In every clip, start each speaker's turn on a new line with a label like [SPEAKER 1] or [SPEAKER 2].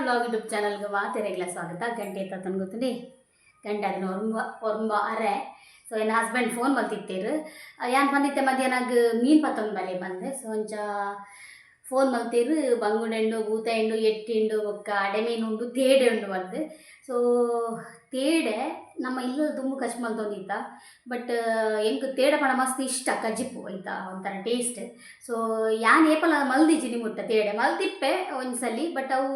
[SPEAKER 1] Blog YouTube ಚಾನಲ್ಗೆ ಮಾತೆರೆಗ್ಲ ಸ್ವಾಗತ. ಗಂಟೆ ಎತ್ತ ಗೊತ್ತುಂಡಿ ಗಂಟೆ ಅದನ್ನ ಒರ್ಮ ಅರೆ ಸೊ ನನ್ನ ಹಸ್ಬೆಂಡ್ ಫೋನ್ ಮಲ್ತಿತ್ತೇರು ಯಾನ್ ಬಂದಿತ್ತೆ ಮಧ್ಯಾಹ್ನ ಮೀನು ಪತ್ತೊಂದು ಬಲೆ ಬಂದೆ ಸೊ ಒಂಚ ಫೋನ್ ಮಲ್ತೀರು ಬಂಗುಡೆಂಡು ಬೂತೆಂಡು ಎಟ್ಟಿಂಡು ಒಕ್ಕ ಅಡೆ ಮೀನು ಉಂಡು ತೇಡೆ ಉಂಡು ಬಂದು ಸೊ ತೇಡೆ ನಮ್ಮ ಇಲ್ಲೂ ತುಂಬ ಕಚ್ ಮಲ್ತೊಂದಿತ್ತ ಬಟ್ ಎಂಕ್ ತೇಡೆ ಪಣ ಮಸ್ತ್ ಇಷ್ಟ ಕಜ್ಜಿಪ್ಪು ಆಯ್ತಾ ಒಂಥರ ಟೇಸ್ಟ್ ಸೊ ಯಾನ್ ಏಪಲ ಮಲ್ದಿಜಿನಿ ಮುಟ್ಟ ತೇಡೆ ಮಲ್ತಿಪ್ಪೆ ಒಂದ್ಸಲಿ ಬಟ್ ಅವು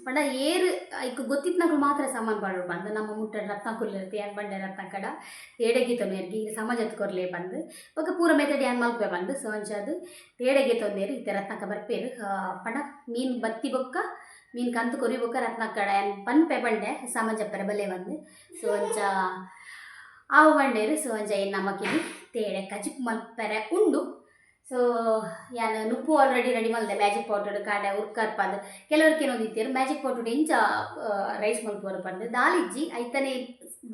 [SPEAKER 1] ಪಂಡ ಏರು ಐಕ್ ಗೊತ್ತಿತ್ನಾಗ ಮಾತ್ರ ಸಾಮಾನು ಪಾಡೋರು ಬಂದು ನಮ್ಮ ಮುಟ್ಟ ರತ್ನ ಕುಲ್ಲಿರ್ತಿ ಯಾನ್ ಬಂಡೆ ರತ್ನ ಕಡ ತೇಡೆಗಿತ್ತೊಂದು ಎರ್ಗಿ ಸಮಾಜತ್ ಕೊರ್ಲೆ ಬಂದು ಒಕ್ಕ ಪೂರ ಮೆತಡಿ ಯಾನ್ ಮಲ್ಪೆ ಬಂದು ಸೊ ಅಂಚದು ತೇಡೆಗೆ ತೊಂದೇರು ಇತ್ತೆ ರತ್ನಕ ಬರ್ಪೇರು ಪಂಡ ಮೀನು ಬತ್ತಿ ಬೊಕ್ಕ ಮೀನು ಕಂತು ಕೊರಿ ಬೊಕ್ಕ ರತ್ನ ಕಡ ಯಾನ್ ಪನ್ಪೆ ಬಂಡೆ ಸಮಾಜಪ್ಪರ ಬಲೆ ಬಂದು ಸೊ ಅಂಚ ಆವು ಬಂಡೇರು ಸೊ ಅಂಚ ಏನು ನಮಕಿನಿ ತೇಡೆ ಕಜಿಪ್ ಮಲ್ಪೆರೆ ಉಂಡು ಸೊ ಯಾನು ನುಪ್ಪು ಆಲ್ರೆಡಿ ರೆಡಿ ಮಲ್ದೆ ಮ್ಯಾಜಿಕ್ ಪೌಡರ್ ಕಾಡೆ ಉರ್ಕರ್ಪಂದು ಕೆಲವ್ರಿಗೆ ಏನೋದಿತ್ತೇರು ಮ್ಯಾಜಿಕ್ ಪೌಡರ್ ಇಂಚ ರೈಸ್ ಮಲ್ಪೋರು ಪಂದು ದಾಲಿಜ್ಜಿ ಐತನೇ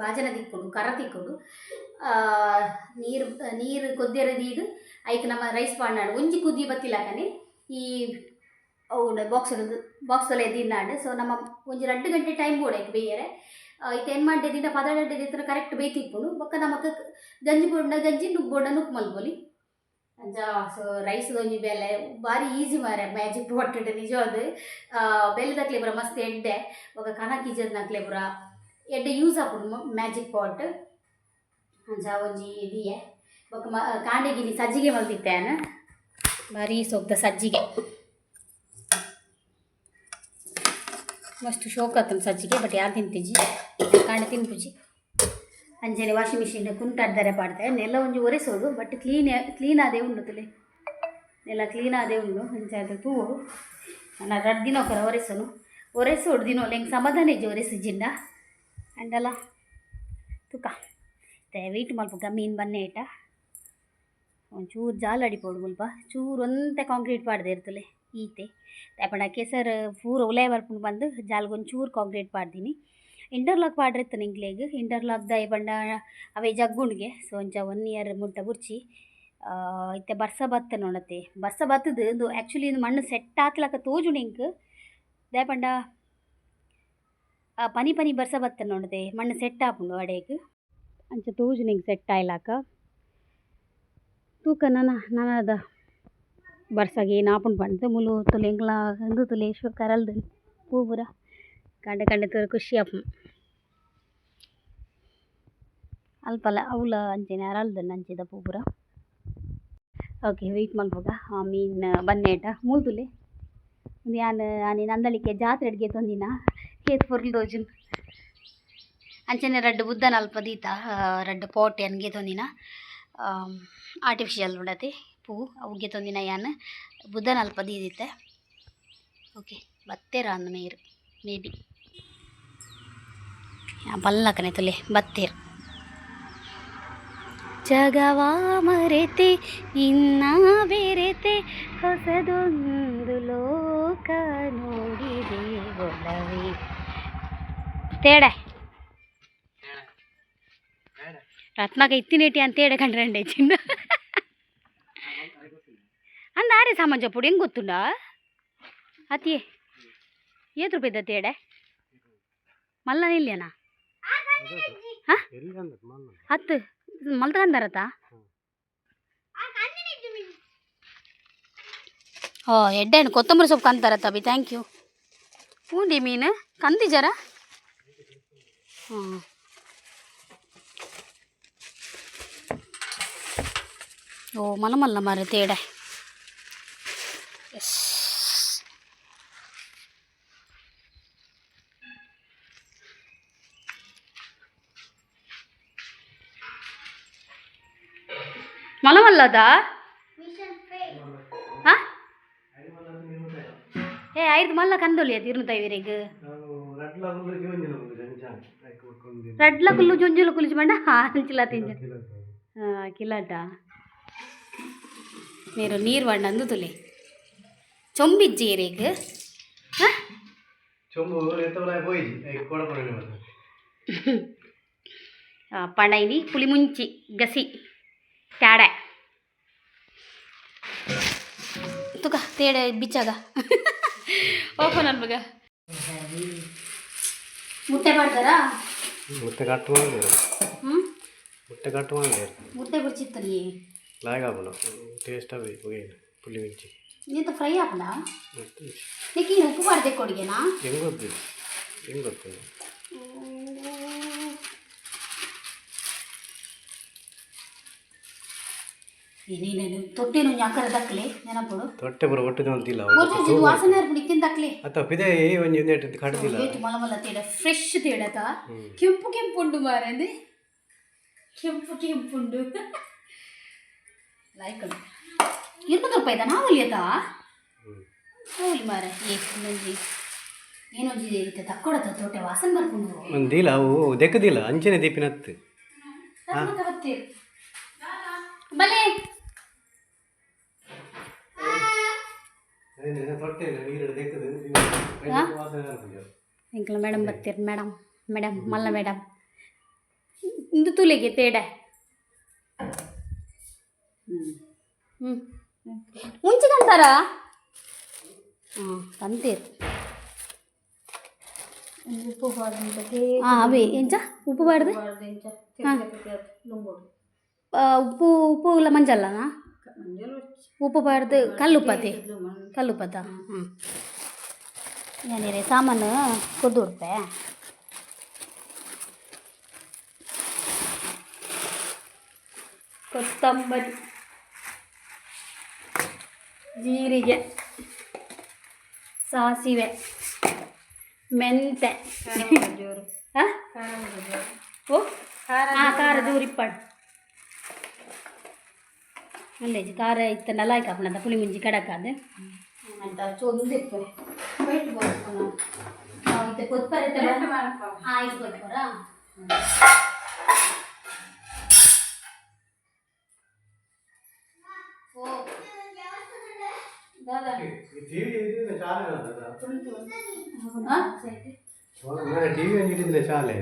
[SPEAKER 1] ಬಾಜನ ತಿಕ್ಕೊಂಡು ಕರ ತಿಕ್ಕೊಂಡು ನೀರು ಕೊದ್ದೆರದೀಡು ಐಕ್ ನಮ್ಮ ರೈಸ್ ಪಾಡ್ನಾಡು ಒಂಜಿ ಕುದಿ ಬತ್ತಿಲಾಕನೆ ಈ ಅವನು ಬಾಕ್ಸಲ್ಲಿ ಎದ್ದಿನಾಡು ಸೊ ನಮ್ಮ ಒಂಜಿ 2 ಗಂಟೆ ಟೈಮ್ ಕೂಡ ಐತೆ ಬೇಯರೆ ಐತೆ ಏನು ಮಾಡಿದೆ ದಿನ ಪದಡಡ್ಡೆ ದಿನ ಕರೆಕ್ಟ್ ಬೇಯ್ತಿಪ್ಪುನು ಬೊಕ್ಕ ನಮಕ್ ಗಂಜಿ ಬೋಂಡ ಗಂಜಿ ನುಗ್ಗು ಬೋಂಡ ನುಗ್ಗು ಮಲ್ಪೊಲಿ ಅಂಚ ಸೊ ರೈಸ್ ಒಂಜಿ ಬೇಲೆ ಭಾರಿ ಈಸಿ ಮಾರೆ ಮ್ಯಾಜಿಕ್ ಪೊಟ್ಟುಡು ನಿಜವಾದ ಬೆಲ್ಲದಕ್ಲೆ ಬರ ಮಸ್ತ್ ಎಡ್ಡೆ ఒక ಕನಕಿಜದ್ನಕ್ಲೆ ಬರ ಎಡ್ಡೆ ಯೂಸ್ ಆಪುಂಡು ಮ್ಯಾಜಿಕ್ ಪಾಟ್ ಅಂಚ ಒಂಜಿ ಇದಿಯೆ ಬೊಕ ಕಾಂಡೆಗಿನಿ ಸಜ್ಜಿಗೆ ಮಲ್ತಿತ್ತೇನು ಭಾರಿ ಸೊಪ್ದ ಸಜ್ಜಿಗೆ ಮಸ್ತ್ ಶೋಕ್ ಆತನ ಸಜ್ಜಿಗೆ ಬಟ್ ಯಾರು ತಿಂತಿಜ್ಜಿ ಕಾಂಡೆ ತಿನ್ಪುಜಿ ಅಂಜನೆ ವಾಷಿಂಗ್ ಮಿಷಿನ್ ಕುಂಟಾಡ್ದರೆ ಪಾಡ್ದೆ ನೆಲ ಒಂಜಿ ಒರೆಸೋದು ಬಟ್ ಕ್ಲೀನ್ ಆದೇ ಉಂಡು ತುಲೆ ನೆಲ ಕ್ಲೀನ್ ಆದೇ ಉಂಡು ಅಂಚೆ ಅದು ತೂಡು ನಾನು 2 ದಿನ ಒಕ್ಕರ ಒರೆಸೋಡು ದಿನ ಹೆಂಗೆ ಸಮಾಧಾನ ಇಜ್ಜಿ ಒರೆಸಿಜ್ಜಿಂಡ ಅಂಡಲ್ಲ ತುಕ ವೆಯ್ಟ್ ಮಲ್ಪಗ ಮೀನು ಬನ್ನೆ ಏಟ ಒಂಚೂರು ಜಾಲ ಅಡಿಪೋಡು ಮುಲ್ಪ ಚೂರು ಒಂತೆ ಕಾಂಕ್ರೀಟ್ ಪಾಡ್ದೆ ಇರ್ತಲೆ ಈತೆ ತಾಪಂಡ ಕೆಸರು ಪೂರ ಉಲಾಯ ಬರ್ಪುಂಡು ಬಂದು ಜಾಲ್ಗೊಂಚೂರು ಕಾಂಕ್ರೀಟ್ ಪಾಡ್ದೀನಿ ಇಂಟರ್ಲಾಕ್ ಪಾಡ್ರಿತ್ತು ನಿಂಗ್ಲೇಗೆ ಇಂಟರ್ಲಾಕ್ ದಾಯ ಪಂಡ ಅವೇ ಜಗ್ಗುಂಡ್ಗೆ ಸೊ ಒಂಚ 1 ಇಯರ್ ಮುಟ್ಟ ಬುರ್ಚಿ ಇತ್ತೆ ಬರ್ಸ ಬತ್ತ ನೋಡತ್ತೆ ಬರ್ಸ ಬತ್ತದು ಇದು ಆ್ಯಕ್ಚುಲಿ ಇದು ಮಣ್ಣು ಸೆಟ್ ಆತ್ಲಕ್ಕ ತೋಜು ನಿಂಕ್ ದಾಯ ಪಂಡ ಪನಿ ಬರ್ಸ ಬತ್ತ ನೋಡತ್ತೆ ಮಣ್ಣು ಸೆಟ್ ಆಪುಂಡು ಅಡೇಗೆ ಅಂಚ ತೋಜು ನಿಂಗೆ ಸೆಟ್ ಆಯ್ಲಾಕ ತೂಕ ನನದ ಬರ್ಸಾಗೆ ಏನು ಆಪುಂಡು ಪಂಡ್ದು ಮುಲು ತುಲೆ ಎಂಗ್ಲ ಎಂದು ತುಲೆ ಕರಲ್ದು ಪೂಪುರ ಕಂಡೆ ತೋರ ಖುಷಿ ಆಪುಂಡು ಅಲ್ಪಲ್ಲ ಅವಳ ಅಂಚೆನೆ ಅರಲ್ದು ಅಂಚಿದ ಪೂಪುರ ಓಕೆ ವೆಯ್ಟ್ ಮಲ್ಪಗ ಮೀನು ಬನ್ನೇಟ ಮೂಲ್ತುಲೆ ಯಾನು ನಂದಳಿಕೆ ಜಾತ್ರೆ ಅಡ್ಗೆ ತೊಂದಿನ ಹೇತ್ ಪೊರ್ಲು ತೋಜುನ್ ಅಂಚನೆ 2 ಬುದ್ಧನ ಅಲ್ಪ ದೀತ 2 ಪಾಟ್ ಯಾನ್ಗೆ ತೊಂದಿನ ಆರ್ಟಿಫಿಷಿಯಲ್ ಉಂಡತೆ ಪೂ ಅವ್ಗೆ ತೊಂದಿನ ಯಾನು ಬುದ್ಧನ ಅಲ್ಪ ದೀದಿತ್ತೆ ಓಕೆ ಬತ್ತೇರ ಅಂದ ನೀರು ಮೇ ಬಿ ಬಲ್ಲಕನೆ ತುಲೆ ಬತ್ತೇರು ಜಗವಾ ಮರೆತೆ ಇನ್ನ ಬೆರೆತೆ ಹೊಸದೊಂದು ಲೋಕ ನೋಡಿದೆ ಒಲವೇ ತೇಡೆ ರತ್ನಾಗ ಇತ್ತಿನೇಟಿ ಅಂತೇಡೆ ಕಂಡ್ರಂಡೆ ಚಿನ್ನ ಅಂದ ಆರೆ ಸಾಮಾನ್ ಜಪ್ಪುಡು ಹೆಂಗೆ ಗೊತ್ತುಂಡ ಅತಿಯೇ ಏತ್ ರೂಪಾಯಿದ ತೇಡೆ ಮಲ್ಲ ನಿಲ್ಯನಾ ಹಾಂ 10 ಮಲ್ತಕಂದಾರತ ಓ ಎಡ್ಡೆಣ್ಣು ಕೊತ್ತಂಬರಿ ಸೊಪ್ಪು ಕಂತಾರತ್ತ ಬಿ ಥ್ಯಾಂಕ್ ಯು ಹೂಂಡಿ ಮೀನು ಕಂದಿಜರ ಹ್ಞೂ ಓ ಮಲ್ಲ ಮಾರೆ ತೇಡೆ ಎಸ್ ಮಲ್ಲದ ಹಾಂ ಏ 5 ಮಲ್ಲ ಕಂದೊಲಿ ಅದು 25 ರಡ್ಲ ಕುಲ್ಲು ಜೊಂಜುಲು ಕುಲಿಸಿ ಮಂಡ ಅಂಚಿಲ್ಲ ತಿಂಜ ಕಿಲಾಟ ನೀರು ಬಣ್ಣ ಅಂದು ತುಲೆ ಚೊಂಬಿಜ್ಜೇರೇಗ ಪಣೈನಿ ಪುಳಿ ಮುಂಚಿ ಗಸಿ ಕ್ಯಾಡೆ ತುಕ ತೇಡೆ ಬಿಚ್ಚಾಗ ಓಪನ್ ಅನ್ಬಗ ಮುಟ್ಟೆ ಮಾಡ್ತಾರಾ
[SPEAKER 2] ಮುಟ್ಟೆ ಕಟ್ಟು ಮಾಡಿದ್ರು ಮುಟ್ಟೆ ಕಟ್ಟು ಮಾಡಿದ್ರು
[SPEAKER 1] ಮುಟ್ಟೆ ಬಿಡ್ಚಿತ್ತಲ್ಲಿ
[SPEAKER 2] లాగాబులో టేస్ట్ అవి పులి మిర్చి
[SPEAKER 1] ನೀನು ಫ್ರೈ ಹಾಕಲ್ಲ ನೀನು ಉಪ್ಪು ಮಾಡ್ದೆ ಕೊಡಿಗೆನಾ
[SPEAKER 2] ಹೆಂಗೆ ಗೊತ್ತು
[SPEAKER 1] ಏನೇನೇನು ತೊಟ್ಟೆ ನುಂಜಿ ಆಕಾರ ದಕ್ಕಲೆ ನೆನಪಡು
[SPEAKER 2] ತೊಟ್ಟೆ ಬರೋ ಒಟ್ಟಿದ ಅಂತಿಲ್ಲ
[SPEAKER 1] ವಾಸನೆ ಇರ್ಬಿಟ್ಟು ದಕ್ಕಲೆ
[SPEAKER 2] ಅಥವಾ ಪಿದೆ ಒಂಜಿ ಒಂದೇಟು ಕಡ್ದಿಲ್ಲ
[SPEAKER 1] ಮಲ ಮಲ ತೇಡ ಫ್ರೆಶ್ ತೇಡತ ಕೆಂಪು ಕೆಂಪುಂಡು ಮಾರಂದೆ ಕೆಂಪುಂಡು ಲೈಕ್ 20 ರೂಪಾಯಿದ ನಾವು ಉಳಿಯತಾ ಹೋಗ್ಲಿ ಮಾರ ಏನೊಂಜಿ ಏನೊಂಜಿ ತಕ್ಕೊಡತ್ತ ತೋಟೆ ವಾಸನೆ ಬರ್ಕೊಂಡು
[SPEAKER 2] ಒಂದಿಲ್ಲ ಅವು ದೆಕ್ಕದಿಲ್ಲ ಅಂಚನೆ ದೀಪಿನತ್ತು
[SPEAKER 1] ಬಲೆ ಎಂಕಲ ಮೇಡಮ್ ಬರ್ತೀರಿ ಮೇಡಮ್ ಮಲ್ಲ ಮೇಡಮ್ ಇಂದು ತುಲೆಗೆ ತೇಡ ಮುಂಚಿಗಂತಾರ ತಂತೀರಿ ಉಪ್ಪು ಅವೇ ಎಂಚ ಉಪ್ಪು ಬಾರ್ದು ಉಪ್ಪು ಇಲ್ಲ ಮಂಜಲ್ಲನಾ ಉಪ್ಪು ಬಾರ್ದು ಕಲ್ಲುಪ್ಪತ್ತ ಏನಿದೆ ಸಾಮಾನು ಕೊದ್ದು ಉಡ್ಪೆ ಕೊತ್ತಂಬರಿ ಜೀರಿಗೆ ಸಾಸಿವೆ ಮೆಂತೆ ಖಾರ ಜೋರಿಪ್ಪಡು ಅಲ್ಲೇ ಖಾರ ಇತ್ತು ನಲಾಯ್ ಕಾಪಣದ ಪುಳಿ ಮುಂಜಿ ಕಡಕಾದ ಅಂತ ಚೊಂದಿತ್ತು ಬೈಟ್ ಬರ್ಕೊಂಡು ಇದು ಕೊತ್ತಂಬರಿ ಆಯ್ತು ಕೊತ್ತರ
[SPEAKER 2] ಟಿವಿ ಚಾಲೆ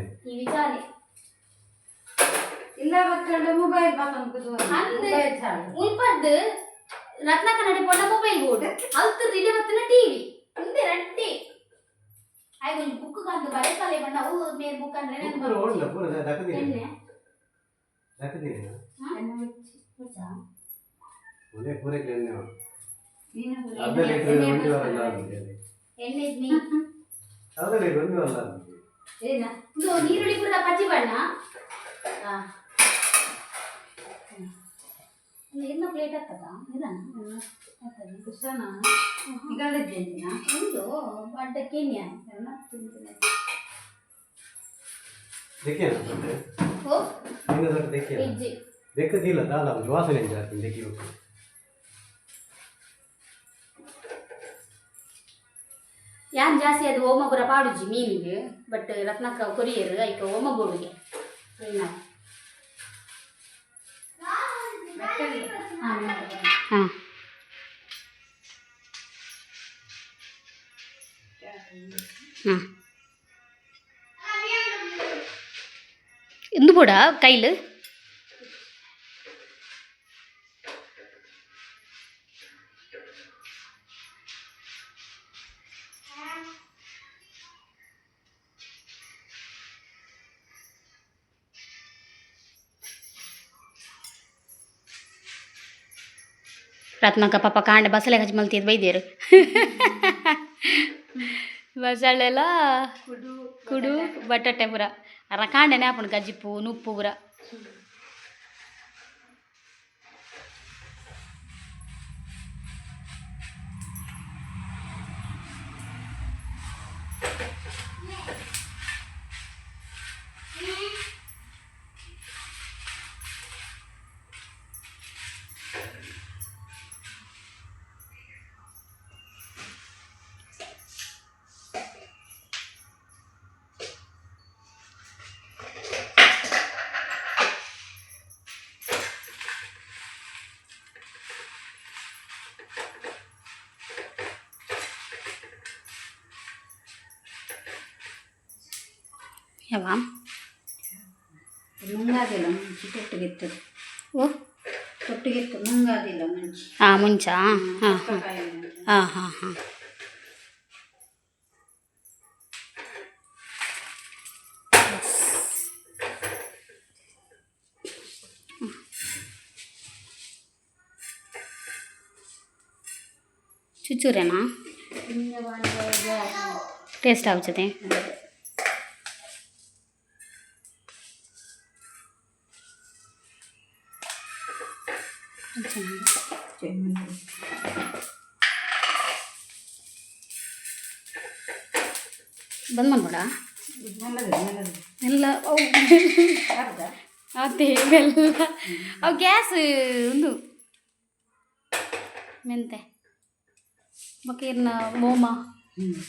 [SPEAKER 3] ಇಲ್ಲ ಮಕ್ಕಳು ಮೊಬೈಲ್
[SPEAKER 1] ಉಲ್ಪದ್ದು ರತ್ನ ಕನ್ನಡಿ ಪೊಂಡ ಮೊಬೈಲ್ ಬೋರ್ಡ್ ಅಲ್ತು ತಿಳಿ ಬತ್ತಿನ ಟಿವಿ ಮುಂದೆ ರಟ್ಟಿ ಆಯ್ತು ಒಂದು ಬುಕ್ ಕಂಡು ಬರೆ ಕಲೆ ಬಣ್ಣ ಅವು ಮೇಲ್ ಬುಕ್ ಅಂದ್ರೆ ನೀರುಳ್ಳಿ ಕೂಡ ಪಚ್ಚಿ ಬಣ್ಣ ಎಲ್ಲ ಪ್ಲೇಟ್ ಆಗ್ತದ ಒಂದು ಬಡ್ಡಕ್ಕೆ
[SPEAKER 2] ದೆಕ್ಕದಿಲ್ಲ ದಾಲ ವಾಸನೆ ಜಾಸ್ತಿ ದೆಕ್ಕಿ
[SPEAKER 1] ಯಾನ್ ಜಾಸ್ತಿ ಅದು ಓಮಗುರ ಪಾಡುಜಿ ಮೀನಿಗೆ ಬಟ್ ರತ್ನಕ್ಕ ಕೊರಿಯರ್ ಐಕ ಓಮ ಬೋಡಿಗೆ ಇಂದು ಕೂಡ ಕೈಲು ರತ್ನಕ್ಕ ಪಾಪ ಕಾಂಡೆ ಬಸಳೆ ಹಚ್ಚಿ ಮಲ್ತಿದ್ದು ಬೈದೇರು ಬಸಳೆಲ್ಲ ಕುಡು ಬಟಾಟೆ ಪುರ ಅರ ಕಾಂಡೆ ನ್ಯಾಪುಂಡು ಗಜ್ಜಿಪ್ಪು ನುಪ್ಪು ಪುರ ಯಾವ
[SPEAKER 3] ಮುಂಗಾಗಿಲ್ಲ ತೊಟ್ಟಿಗಿತ್ತು
[SPEAKER 1] ಓ
[SPEAKER 3] ತೊಟ್ಟಿಗೆ ಒಟ್ಟಿಗೆ ಇತ್ತು ಮುಂಗಾದಿಲ್ಲ ಮುಂಚೆ
[SPEAKER 1] ಹಾಂ ಮುಂಚೆ ಹಾಂ ಹಾಂ
[SPEAKER 3] ಕಪ್ಪಕಾಯಿ ಮುಂಚೆ.
[SPEAKER 1] ಹಾಂ ಹಾಂ ಹಾಂ ಚುಚ್ಚೂರೇನಾ
[SPEAKER 3] ಹಿಂಗೆ ಮಾಡುವಾಗ
[SPEAKER 1] ಟೇಸ್ಟ್ ಆಗ್ತದೆ. ಬಂದ್ ಮಾಡ್ಬೇಡ ಎಲ್ಲ ಅವು
[SPEAKER 3] ಅರ್ಧ
[SPEAKER 1] ಅದೇ ಬೆಲ್ಲ ಅವು ಗ್ಯಾಸ್ ಒಂದು ಮೆಂತೆ ಬಕೀರ್ನ ಮೋಮ ಹ್ಞೂ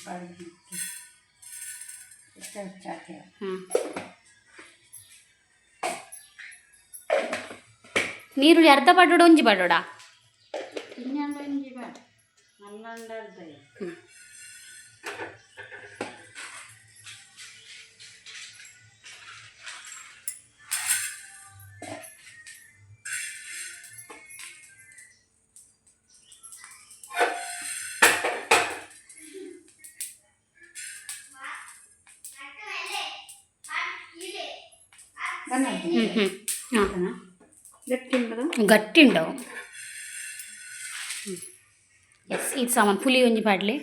[SPEAKER 1] ನೀರುಳ್ಳಿ ಅರ್ಧ ಪಾಡೋಡ ಒಂಜಿ ಪಾಡೋಡ
[SPEAKER 3] ಇನ್ನೊಂದು ಒಂಜಿ ಬೇಡ ನಲ್ಲೊಂದು ಅರ್ಧ
[SPEAKER 1] ಹ್ಞೂ ಹ್ಞೂ ಹ್ಞೂ ಹಾಂ
[SPEAKER 3] ಗಟ್ಟಿ ಉಂಟದ
[SPEAKER 1] ಗಟ್ಟಿ ಉಂಡವು. ಎಸ್ ಇದು ಸಾಮಾನು ಪುಲಿ ಒಂಜಿ ಪಾಡ್ಲಿ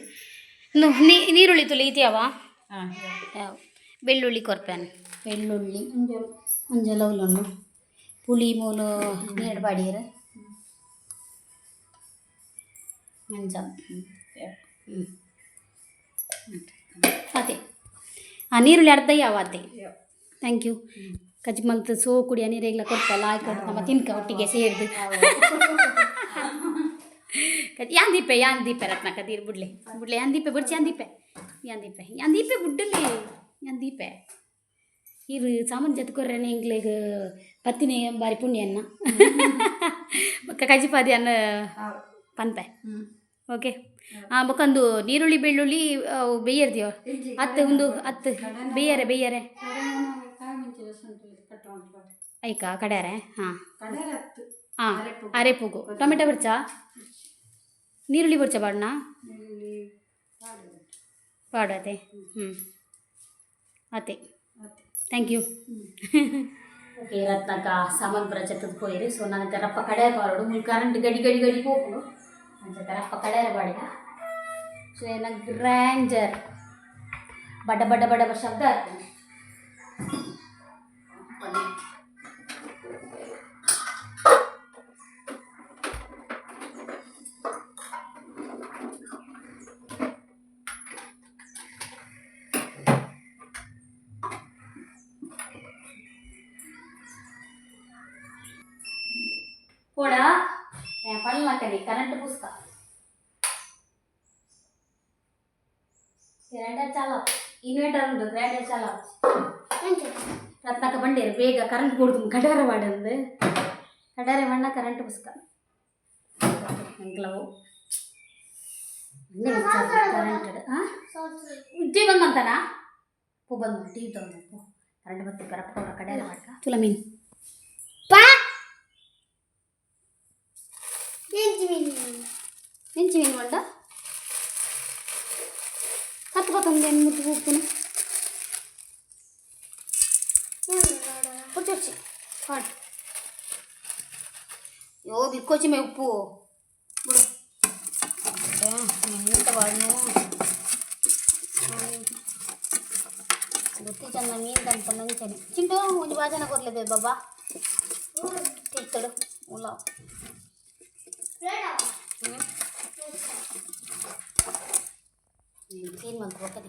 [SPEAKER 1] ನೀರುಳ್ಳಿ ತುಲಿ ಇದೆಯಾವ
[SPEAKER 3] ಹಾಂ
[SPEAKER 1] ಯಾವ ಬೆಳ್ಳುಳ್ಳಿ ಕೊರ್ಪೆನ್ ಬೆಳ್ಳುಳ್ಳಿ ಒಂಜಲ ಉಲ್ಲುಂಡು ಪುಳಿ ಮೂಲು ನೀರು ಬಾಡಿಯರು ಮಂಜ ಅದೇ ಹಾಂ ನೀರುಳ್ಳಿ ಅರ್ಧ ಯಾವ ಅದೇ ಥ್ಯಾಂಕ್ ಯು ಕಜ್ಜಿ ಮಲ್ತು ಸೋ ಕುಡಿಯ ನೀರೆಲ್ಲ ಕೊಡ್ತಲ್ಲ ಆಯ್ತು ನಮ್ಮ ತಿನ್ಕ ಒಟ್ಟಿಗೆ ಸೇರಿದು ಯಾನ್ ದೀಪೆ ರತ್ನ ಕದೀರ್ ಬುಡ್ಲೆ ಬುಡ್ಲೆ ಯಾನ್ ದೀಪೆ ಬುಡ್ಚಿ ಯಾನ್ ದೀಪೆ ಬುಡ್ಡಲ್ಲಿ ಯಾನ್ ದೀಪೆ ಇರು ಸಾಮಾನು ಜತ್ಕೊರ್ರೇನೆ ಇಂಗ್ಲಿಗ ಪತ್ತಿನಿ ಬಾರಿ ಪುಣ್ಯನ್ನ ಬೊಕ್ಕ ಕಜ್ಜಿಪಾದಿ ಅನ್ನ ಪನ್ಪೆ ಓಕೆ ಹಾಂ ಬೊಕ್ಕಂದು ನೀರುಳ್ಳಿ ಬೆಳ್ಳುಳ್ಳಿ ಬೇಯರ್ದಿಯೋ ಹತ್ತು ಒಂದು ಹತ್ತು ಬೇಯರೆ ಐಕ ಕಡ್ಯಾರೆ ಹಾಂ ಹಾಂ ಅರೆಪುಗು ಟೊಮೆಟೊ ಬರ್ಚಾ ನೀರುಳ್ಳಿ ಬರ್ಚಾ ಬಾಡ್ನ ಪಾಡದೆ ಹ್ಞೂ ಅದೇ ಥ್ಯಾಂಕ್ ಯು ಓಕೆ ರತ್ನಕ ಸಾಮಾನು ಪುರ ಚತ್ತದ ಪೋಯಿರಿ ಸೊ ನಾನು ರಪ್ಪ ಕಡೆಯ ಬಾರೋಡು ಮುಲ್ ಕರೆಂಟ್ ಗಡಿ ಹೋಗುದು ಅಂತ ರಪ್ಪ ಕಡೆಯ ಬಾಡಿದ ಸೊ ಏನ ಗ್ರ್ಯಾಂಡರ್ ಬಡ ಶಬ್ದ ಆಗ್ತದೆ. కూడా పనులు అక్కడి కరెంటు పూస్తా గ్రైండర్ చాలా ఇన్వర్టర్ ಉಂಟು ಗ್ರೈಂಡರ್ చాలా ರತ್ನಕ ಬಂಡೇರು ಬೇಗ ಕರೆಂಟ್ ಕೊಡ್ತು ಕಡಾರ ಮಾಡಂದು ಕಡಾರ ಬಣ್ಣ ಕರೆಂಟ್ ಪುಸ್ಕ ಎಂಕ್ಲವು ಕರೆಂಟ್ ಟಿ ಬಂದಂತಾನ ಪೂ ಬಂದು ಟಿ ತಗೊಂಡು ಕರೆಂಟ್ ಬತ್ತು ಕರಪ್ಪ ಕಡಾರ ಮಾಡ್ಕ ತುಲ ಮೀನು ನೆಂಚಿ ಮೀನು ಬಂಡ ಹತ್ತು ಬತ್ತೊಂದು ಏನು ಮುಟ್ಟು ಉಪ್ಪುನು ಕೊಚ್ಚಿ ಹಾಡು ಯೋ ಬಿಕ್ಕೋಚಿ ಮೇ ಉಪ್ಪು ಬಿಡು ಎಂತ ಬಾಡ್ನು ಗೊತ್ತಿ ಚೆನ್ನ ಮೀನು ಅಂತ ನಂಚನೆ ಚಿಂಟು ಒಂದು ಭಾಜನ ಕೊರ್ಲೇದೆ ಬಾಬಾ ತಿಳ್ತಡು ಉಲ್ಲ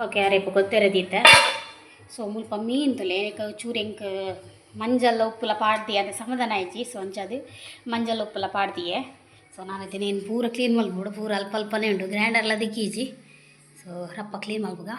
[SPEAKER 1] ಓಕೆ ರೇపు ಗೊತ್ತಿರೋದಿತ್ತೆ ಸೊ ಮುಲ್ಪ ಮೀನು ತುಲೆ ಚೂರು ಎಂಕ್ ಮಂಜಲ್ ಉಪ್ಪುಲ ಪಾಡ್ದಿ ಅದು ಸಮಾಧಾನ ಆಯ್ತು ಸೊ ಅಂಚದು ಮಂಜಲ್ ಉಪ್ಪುಲ ಪಾಡ್ದಿಯೇ ಸೊ ನಾನು ಅದನ್ನ ಏನು ಪೂರ ಕ್ಲೀನ್ ಮಾಡ್ಬಿಡು ಪೂರ ಅಲ್ಪನೇ ಉಂಟು ಗ್ರೈಂಡರ್ಲ ದಿಕ್ಕೀಜಿ ಸೊ ರಪ್ಪ ಕ್ಲೀನ್ ಮಾಡ್ಬೋಗ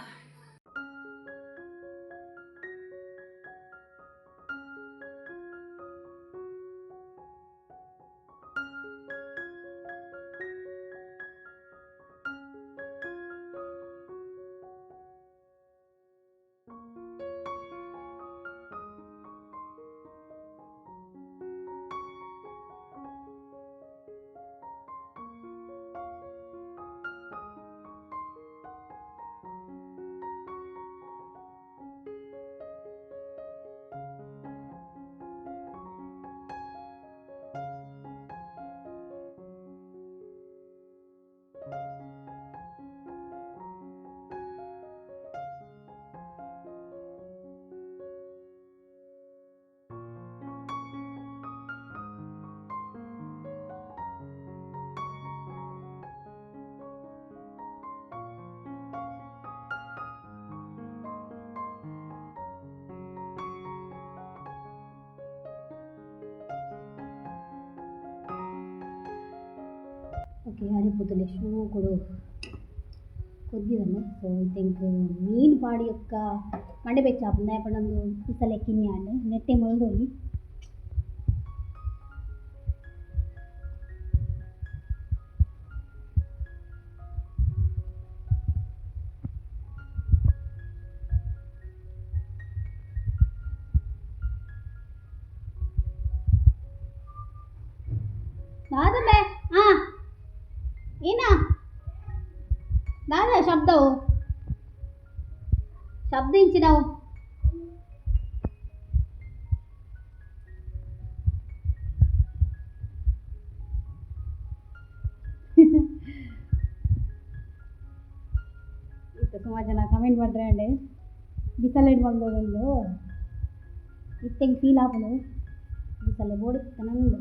[SPEAKER 1] ಓಕೆ ಹರಿಪುತ್ತಲೆ ಶೂ ಕೊಡು కొద్దిదన్న సో ఐ థింక్ మీన్ పాడి యొక్క మండబెట్టి చాపంది ఎప్పుడందు ఇసలు ఎక్కింది అండి నెట్టే మొదలు దాదమే ఏనా దాదా శబ్దించినావు ಸುಮಾರು ಜನ ಕಮೆಂಟ್ ಮಾಡ್ರೆ ಅಂಡೆ ಬಿಸಲೆಡ್ ಬಂದೋಡು ಇತ್ತೆಂಗೆ ಫೀಲ್ ಆಪನು ಬಿಸಲೆ ಬೋಡಿತ್ತು ನಂದು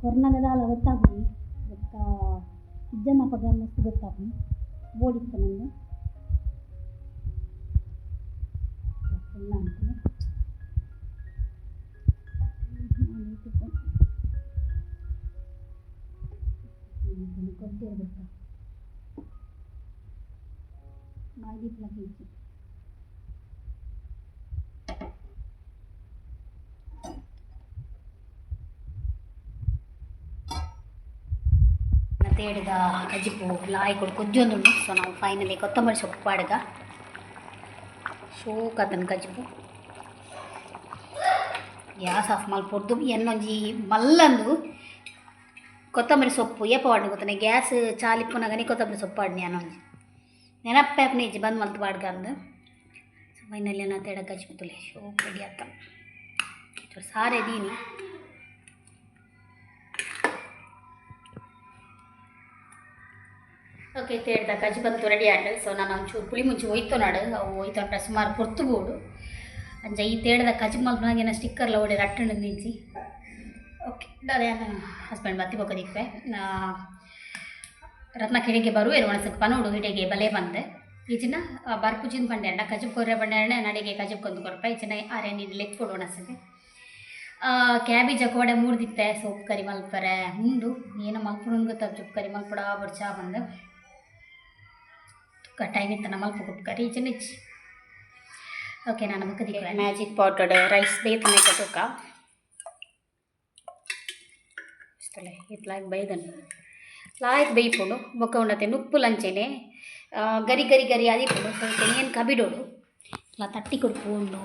[SPEAKER 1] ಕೊರೋನಾಗದಾಲ ಗೊತ್ತಾಗ್ಲಿ ಗೊತ್ತಾ ಇಜ್ಜನ ಪದ ಮಸ್ತ್ ಗೊತ್ತಾಗ್ಲಿ ಬೋಡಿತ್ತು ನಂದು ಇಲ್ಲ ಅಂತೀನಿ ಗೊತ್ತಿರ್ಬೇಕು ಗಾಡಿ ಪ್ಲಗೇಜ್ తేడుగా కజిపు లాయకుడు కొంచెం సో ನಾವು ಫೈನಲಿ ಕೊತ್ತಂಬರಿ ಸೊಪ್ಪು ಪಾಡ್ಗ ಶೋಕತನ ಕಜಿಪು ಗ್ಯಾಸ್ ಆಫ್ ಮಲ್ಪೊಡ್ದು ಎನ್ನೊಂಜಿ ಮಲ್ಲಂದು ಕೊತ್ತಂಬರಿ ಸೊಪ್ಪು ಏಪ ಪಾಡ್ನಿ ಗೊತ್ತಾನೆ ಗ್ಯಾಸ್ ಚಾಲಿಪ್ಪುನ ಗನಿ ಕೊತ್ತಂಬರಿ ಸೊಪ್ಪು ಪಾಡ್ನಿ ಅನ್ನೊಂಜಿ ನೆನಪೇಪನ ಇಜ್ಜಿ ಬಂದು ಮಲ್ತು ಪಾಡ್ಗ ಅಂದು ಸೊ ಫೈನಲಿ ನಾ ತೇಡ ಕಜಿಪುತ್ತಲೆ ಶೋಕ್ ರೆಡಿ ಆತ ಸಾರೆ ದೀನಿ ಓಕೆ ತೇಡ್ದ ಕಜಿ ಬಂತು ರೆಡಿ ಆಂಡು ಸೊ ನಾನು ಒಂಚೂರು ಪುಳಿ ಮುಂಚೆ ಒಯ್ತೊನಾಡು ಅವು ಒಯ್ತೊಂಡ್ರೆ ಸುಮಾರು ಪೊರ್ತುಗೋಡು ಅಂಚ ಈ ತೇಡ್ದ ಕಜಿ ಮಲ್ಪನಾಗೇನ ಸ್ಟಿಕ್ಕರ್ಲ ಓಡಿ ರಟ್ಟಣು ನಿಂಚಿ ಓಕೆ ಅದೇ ಹಸ್ಬೆಂಡ್ ಬತ್ತಿ ಬೊಕ್ಕದಿಪ್ಪೆ ರತ್ನ ಕಿಡಿಗೆ ಬರುವೇರು ಒಣಸಕ್ಕೆ ಪನೋಡು ಹಿಡಿಗೆ ಬಲೆ ಬಂದೆ ಈಚಿನ ಬರ್ಪುಜಿನ ಪಂಡೆ ಅಂಡ ಕಜಬ್ ಕೊರ್ರೆ ಪಂಡೆ ಅಂಡ ನಡಿಗೆ ಕಜಬ್ ಕೊಂದು ಕೊರಪ ಈಚಿನ ಆರೆ ನೀರು ಲೆಕ್ಕೊಡು ಒಣಸಕ್ಕೆ ಕ್ಯಾಬೇಜ್ ಅಕೋಡೆ ಮೂಡ್ದಿತ್ತೆ ಸೊಪ್ಪು ಕರಿ ಮಲ್ಪರೆ ಉಂಡು ಏನೋ ಮಲ್ಪುಣ್ ಗೊತ್ತಾಗ ಸೊಪ್ಪು ಕರಿ ಮಲ್ಪಡ ಬಡ್ಚ ಬಂದು ಟೈಮ್ ಇತ್ತು ನಮ್ಮ ಮಲ್ಪ ಕೊಟ್ಕರಿ ಈಚಿನಿಚ್ಚಿ ಓಕೆ ನಾನು ಮುಕ್ಕದಿಕ್ಕೆ ಮ್ಯಾಜಿಕ್ ಪಾಟೆಡ್ ರೈಸ್ ಬೇತನೆ ತೂಕ ಇಷ್ಟಲೆ ಇತ್ಲಾಗಿ ಬೈದನು ಲಾಯ್ಕ್ ಬೇಯ್ಪುಂಡು ಬೊಕ್ಕ ಉಂಡತೆ ನುಪ್ಪು ಲಂಚೆನೆ ಗರಿ ಗರಿ ಗರಿ ಆದಿಪ್ಪುಂಡು ಸ್ವಲ್ಪ ಏನು ಕಬಿಡೋಡು ಇಲ್ಲ ತಟ್ಟಿ ಕೊಡ್ಪುಂಡು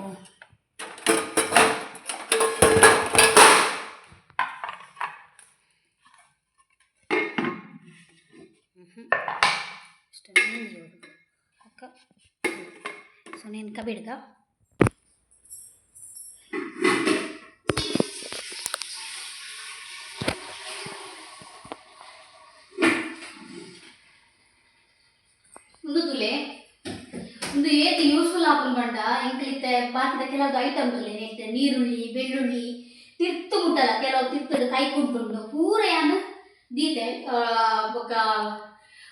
[SPEAKER 1] ಅಕ್ಕ ಸೊ నేను కబిడ్గా ಒಂದು ತುಲೆ ಒಂದು ಏತಿ ಯೂಸ್ಫುಲ್ ಆಪನ್ ಬಂಡ ಇಂಕ್ಲಿತ್ತೆ ಬಾಕಿದ ಕೆಲವು ಐಟಮ್ ತುಲೆ ನೆಕ್ಸ್ಟ್ ನೀರುಳ್ಳಿ ಬೆಳ್ಳುಳ್ಳಿ ತಿರ್ತು ಮುಟ್ಟಲ್ಲ ಕೆಲವು ತಿರ್ತದ ಕೈ ಕುಂಟುಂಡು ಪೂರ ಯಾನು ದೀತೆ ఒక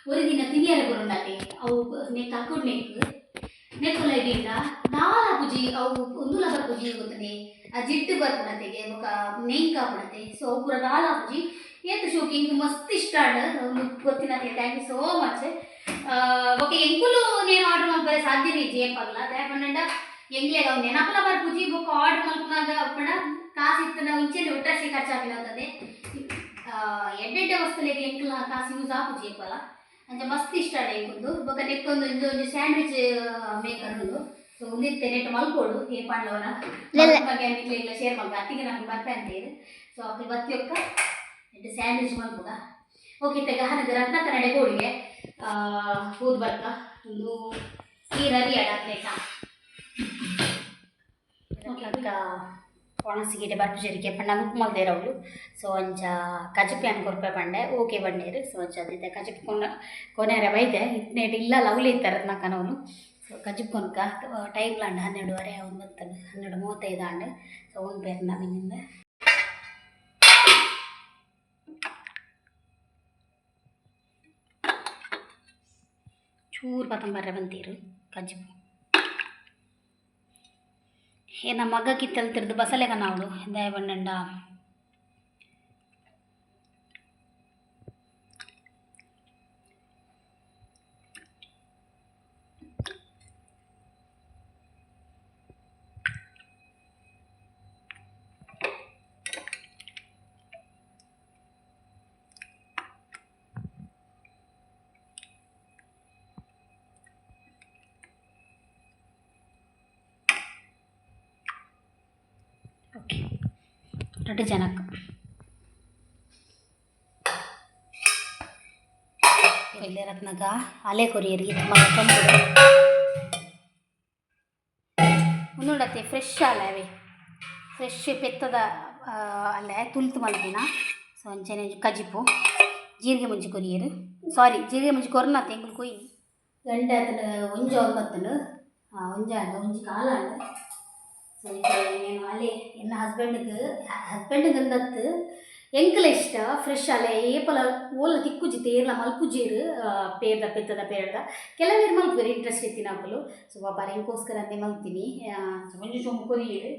[SPEAKER 1] ಒರಿದಿನ ತಿನಿಯರ ಬರುಂಡತೆ ಅವು ನೆಕ್ ಹಾಕೊಂಡು ನೆಕ್ಕುಲ ಇದೀಗ ನಾಲ ಪೂಜಿ ಅವು ಒಂದು ಲಬ ಪೂಜಿ ಗೊತ್ತದೆ ಆ ಜಿಟ್ಟು ಬರ್ಪುಣತೆಗೆ ఒక ನೆಂಗ್ ಕಾಪುಣತೆ ಸೊ ಅವು ಪೂರ ನಾಲ ಪೂಜಿ ಏತು ಶೋಕಿಂಗ್ ಮಸ್ತ್ ಇಷ್ಟ ಒಂದು ಗೊತ್ತಿನತೆ ಥ್ಯಾಂಕ್ ಯು ಸೋ ಮಚ್ ఒక ఎంకులు నేను ఆర్డర్ మల్పరే సాధ్య రీచి ఏం పగల దేపండ ఎంగ్లేగా ఉంది నెనపల బర్ పూజి ఒక ఆర్డర్ మల్పునాಗ ಅಪ್ಪಣ ಕಾಸು ಇತ್ತನ ಇಂಚೆ ಒಟ್ರಾಶಿ ಖರ್ಚಾಗಿಲ್ಲ ಹೋಗ್ತದೆ ಎಡ್ಡೆಡ್ಡೆ ವಸ್ತುಲಿಗೆ ಎಂಕಲ ಕಾಸು ಯೂಸ್ ಆಪುಜಿ ಏಪಲ ಅಂಚ ಮಸ್ತ್ ಇಷ್ಟ ಎಂಕುಂದು ಬೊಕ ನೆಕ್ಕೊಂದು ಇಂದು ಸ್ಯಾಂಡ್ವಿಚ್ ಮೇಕರ್ ಉಂಡು ಸೊ ಉಂದಿತ್ತೆ ನೆಟ್ ಮಲ್ಪೋಡು ಏ ಪಾಂಡವನ ಬಗ್ಗೆ ಇಲ್ಲ ಶೇರ್ ಮಲ್ಕ ಅತ್ತಿಗೆ ನಾನು ಬರ್ಪೆ ಅಂತೇಳಿ ಸೊ ಅಕ್ಕ ಬತ್ತಿಯೊಕ್ಕ ನೆಟ್ ಸ್ಯಾಂಡ್ವಿಚ್ ಮಲ್ಪುಗ ಓಕೆ ತೆಗ ಹನದ ರತ್ನ ಕನ್ನಡ ಗೋಡಿಗೆ ಕೂದ್ ಬರ್ಕ ಒಂದು ನೀರಲ್ಲಿ ಅಡಾಕ್ಲೇಕ ಅಕ್ಕ ಒಣಸಿಗಿಡೆ ಬರ್ಪುಜರಿಗೆ ಪಂಡ ಮುಕ್ ಮಲ್ದೇರವಳು ಸೊ ಅಂಚ ಕಜಪಿ ಅನ್ಕೊರ್ಪೆ ಪಂಡೆ ಓಕೆ ಬಂಡೇರು ಸೊ ಅಂಚ ಅದಿದ್ದೆ ಕಜಪ್ ಕೊನೆಯರ ಬೈದೆ ಇಟ್ನೇಟ್ ಇಲ್ಲ ಲವ್ಲಿ ಇತ್ತಾರೆ ನಕ್ಕನವನು ಸೊ ಕಜಪ್ ಕೊನ್ಕ ಟೈಮ್ಲಾಂಡ್ 12:30 ಅವ್ನು ಬಂತಾನೆ 12:35 ಆಂಡ್ ಸೊ ಅವ್ನು ಬೇರೆ ನವಿನಿಂದ ಚೂರು ಪತ್ತಂಬರ್ರೆ ಬಂತೀರು ಕಜಪ್ ಏನ ಮಗ ಕಿತ್ತಲ್ತಿರ್ದು ಬಸಲೆಗ ನಾವು ದಯ ಬಣ್ಣಂಡ 2 ಜನಕ್ಕೆ ಇಲ್ಲೇ ರತ್ನಗ ಅಲೆ ಕೊರಿಯರಿಗೆ ತುಂಬ ತಂದು ಒಂದುಂಡತ್ತೆ ಫ್ರೆಶ್ ಅಲ್ಲವೇ ಫ್ರೆಶ್ ಪೆತ್ತದ ಅಲ್ಲೇ ತುಲ್ತು ಮಲ್ಪಿನ ಸೊ ಅಂಚನೆ ಕಜಿಪು ಜೀರಿಗೆ ಮುಂಚಿ ಕೊರಿಯರು ಸಾರಿ ಜೀರಿಗೆ ಮುಂಚಿ ಕೊರ್ನ ತೆಂಗುಲು ಕೊಯ್ಯಿ ಗಂಟೆ ಅದನ್ನು ಒಂಜ ಒಂಬತ್ತನು ಒಂಜಿ ಕಾಲಾಂಡು ಸೊ ಏನು ಅಲೆ ಎನ್ನ ಹಸ್ಬೆಂಡ್ಗೆ ಅಂದತ್ತು ಎಂಕಲ ಇಷ್ಟ ಫ್ರೆಶ್ ಅಲೆ ಏಪಲ ಓಲ ತಿಕ್ಕುಜಿ ತೇರ್ಲ ಮಲ್ಪುಜೀರು ಪೇರ್ದ ಪೆತ್ತದ ಪೇರ್ದ ಕೆಲವೇರು ಮಲ್ಪುರು ಇಂಟ್ರೆಸ್ಟ್ ಇತ್ತೀನಿ ಅಪ್ಪಲು ಸೊ ಬಾಬಾರ ಎಂಕೋಸ್ಕರ ಅಂದೆ ಮಲ್ತೀನಿ ಒಂಜು ಸೊಂಬು ಕೊರಿಯರು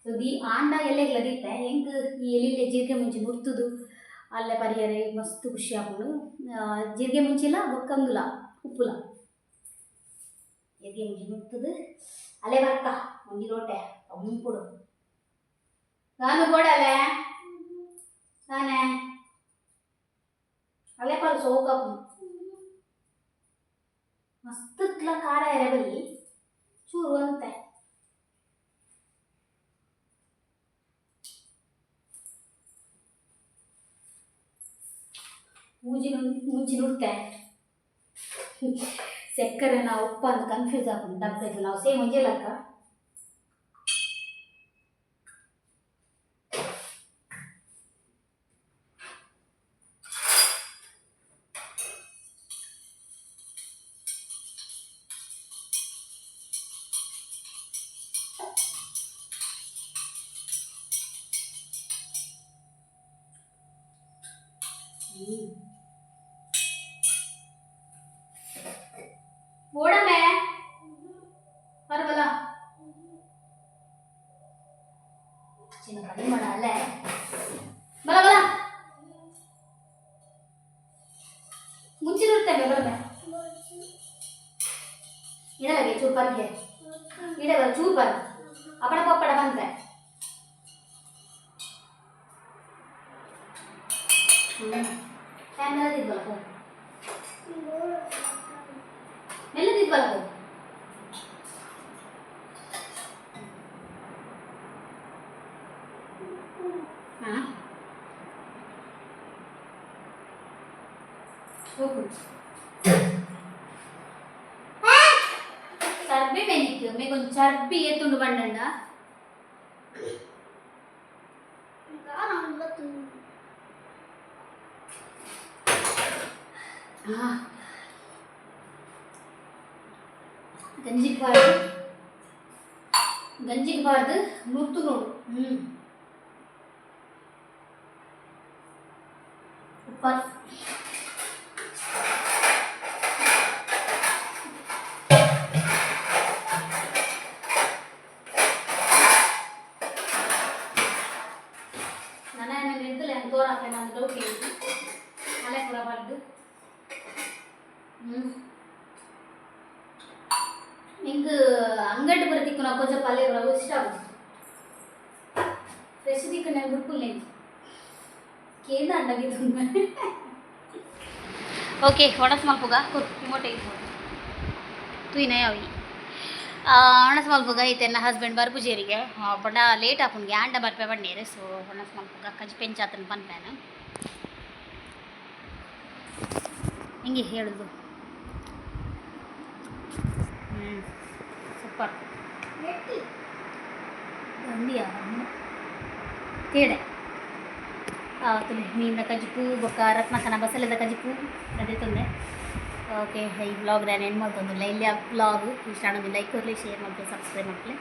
[SPEAKER 1] ಸೊ ಆಂಡ ಎಲೆಗ್ಲ ದೀಪೆ ಹೆಂಗೆ ಈ ಎಲಿಲೆ ಜೀರಿಗೆ ಮುಂಚಿ ನುರ್ತುದು ಅಲ್ಲೇ ಪರಿಹಾರ ಮಸ್ತ್ ಖುಷಿ ಆಪುಂಡು ಜೀರಿಗೆ ಮುಂಚಿಲ್ಲ ಬೊಕ್ಕಂದುಲ ಉಪ್ಪುಲ ಜೀರಿಗೆ ಮುಂಚಿ ನುರ್ತುದು ಅಲೆ ಬರ್ಕ ಒಂಜಿ ರೋಟೆ ಉಂಪುಡು ನಾನು ಕೊಡಲೆ ತಾನೇ ಅಲೆ ಪಾಲು ಸೋಕಪ್ಪು ಮಸ್ತ್ ಖಾರ ಎರೆಬಲ್ಲಿ ಚೂರು ಅಂತೆ ಮುಂಚಿ ನುಡ್ತೆ ಸಕ್ಕರೆ ನಾವು ಉಪ್ಪು ಅಂತ ಕನ್ಫ್ಯೂಸ್ ಆಗ್ತದೆ ಡಬ್ಬೆದು ನಾವು ಸೇಮ್ ಮುಂಜೆಲಕ್ಕ ಓಡಮೆ ಬರಬಲ್ಲ ಚಿನ್ನ ಕಡಿಮೆ ಮಾಡ ಅಲ್ಲೇ ಬಲ ಬಲ ಮುಂಚೆ ಇರ್ತೇವೆ ಬರಮೆ ಇದಕ್ಕೆ ಚೂರು ಬರ್ಗೆ ಇಡ ಬರ ಚೂರು ಬರ ಅಪಡ ಪಪ್ಪಡ ಬಂತೆ ಫ್ಯಾನ್ ಮೇಲದಿದ್ವಲ್ಲ ಫೋನ್ ಮೇಲದಿದ್ವಲ್ಲ ಫೋನ್ ಹಾಂ ಹೋಗು ಚರ್ಬಿ ಮೇಲಿತ್ತು ಮೇಗೊಂದು ಚರ್ಬಿ ಎತ್ತುಂಡು ಬಂಡಂಡ ಗಂಜಿಗೆ ಬಾರ್ದು ನುರ್ತು ನೋಡು ಉಪ್ಪ ನನ್ನ ನಿಂತಲ್ಲ ತೋರಾಕೆ ನಾನು ಡೌಟ್ ಹೇಳಿದ್ದು ಮಲೆ ಕೂಡ ಬಾರ್ದು ನಿಂಗೆ ಅಂಗಡಿ ಬರತಿಕ್ಕು ನಾವು ಕೊಂಚ ಪಲ್ಯಗಳು ಇಷ್ಟ ಆಗುತ್ತೆ ಫ್ರೆಶ್ ತಿಕ್ಕ ನಾನು ಬಿಡ್ಕುಲ್ ಕೇಂದ ಅಂಡಾಗಿದ್ದು ಓಕೆ ಒಣಸ್ ಮಲ್ಪುಗ ಟೊಮೊಟೊ ಇರ್ಬೋದು ತುಯ್ನ ಯಾವಿ ಒಣಸ್ ಮಲ್ಪುಗ ಐತೆ ನನ್ನ ಹಸ್ಬೆಂಡ್ ಬರ್ಪುಜೇರಿಗೆ ಬಡ ಲೇಟ್ ಹಾಕೊಂಡ್ಗೆ ಆಂಡ ಬರ್ಪೆ ಬಣ್ಣೇರು ಸೊ ಒಣಸ್ ಮಲ್ಪುಗ ಕಜಿ ಪೆಂಚಾತನ ಪನ್ಪೇನ ಹಿಂಗೆ ಹೇಳುದು ಸೂಪರ್ ಗಂದಿಯಾ ತೇಡೆ ತುಲೆ ಮೀನಿನ ಕಜಿಪು ಬೊಕ್ಕ ರತ್ನಕನ ಬಸಳೆದ ಕಜಿಪು ಅದೇ ತಂದೆ ಓಕೆ ಈ ವ್ಲಾಗ್ ನಾನು ಏನು ಮಾಡ್ತಂದಿಲ್ಲ ಇಲ್ಲಿ ಆ ವ್ಲಾಗ್ ಇಷ್ಟ ಆಗೋದಿಲ್ಲ ಲೈಕ್ ಕೊರಲಿ ಶೇರ್ ಮಾಡ್ತೀವಿ ಸಬ್ಸ್ಕ್ರೈಬ್ ಮಾಡ್ತೀವಿ